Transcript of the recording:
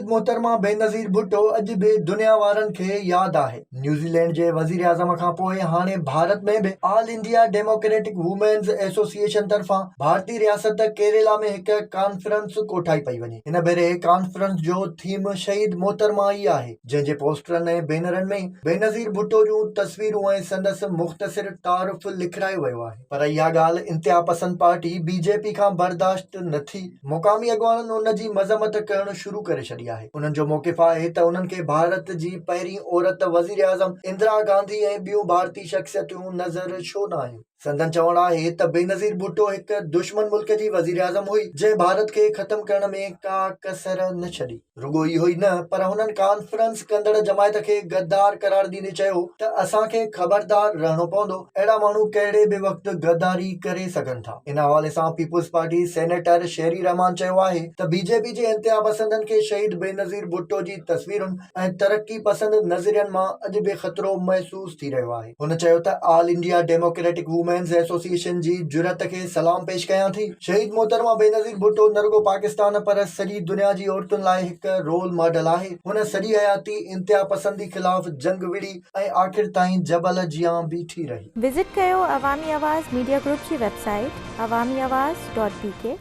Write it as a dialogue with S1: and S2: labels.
S1: मोहतरमा बेनज़ीर भुट्टो अॼु बि दुनिया वारनि खे यादि आहे। न्यूज़ीलैंड जे वज़ीर आज़म खां पोइ हाणे भारत में बि All India democratic women's Association तरफ़ां भारतीय रियासत केरला में हिकु कॉन्फ्रेंस कोठाई पई वञे। हिन भेरे कॉन्फ्रेंस जो थीम शहीद मोहतरमा ई आहे, जंहिंजे पोस्टरनि ऐं बैनरनि में बेनज़ीर भुट्टो जूं तस्वीरूं ऐं संदसि मुख़्तसिर तारुफ़ लिखायो वियो आहे। पर इहा ॻाल्हि इंतिहा पसंद पार्टी बीजेपी खां बर्दाश्त न थी। मुक़ामी अॻवाननि उन जी मज़म्मत करणु शुरू करे छॾी आहे। उन्हनि जो मौक़िफ़ आहे त उन्हनि खे भारत जी पहिरीं औरत वज़ीर आज़म इंदिरा गांधी ऐं ॿियूं भारतीय शख़्सियतूं नज़र छो न आयूं। संदन चवणु आहे त बेनज़ीर भुट्टो हिकु दुश्मन मुल्क जी वज़ीर आज़म हुई, जंहिं भारत खे ख़त्म करण में का कसर न छॾी। रुॻो इहो ई न, पर हुननि कॉन्फ्रेंस कंदड़ जमायत खे गद्दार करार ॾींदे चयो त असांखे ख़बरदार रहणो पवंदो, अहिड़ा माण्हू कहिड़े बि वक़्तु गद्दारी करे सघनि था। इन हवाले सां पीपुल्स पार्टी सेनेटर शेरी रहमान चयो आहे त बीजेपी जे इंतिहा पसंदनि खे शहीद बेनज़ीर भुट्टो जी तस्वीरुनि ऐं तरक़ी पसंद नज़रियनि मां अॼु बि ख़तरो महसूस थी रहियो आहे। हुन चयो त all India democratic women's association जी जुरत खे सलाम पेश कयां थी। शहीद मोहतरमा बेनज़ीर भुट्टो न रुॻो पाकिस्तान पर सॼी दुनिया जी औरतुनि लाइ हिकु रोल मॉडल आहे। हुन सॼी हयाती इंतिहा पसंदी ख़िलाफ़ जंग विड़ी ऐं आख़िर ताईं जबल जियां बीठी रही।
S2: विज़िट कयो अवामी आवाज़ मीडिया ग्रुप जी वेबसाइट awamiawaz.pk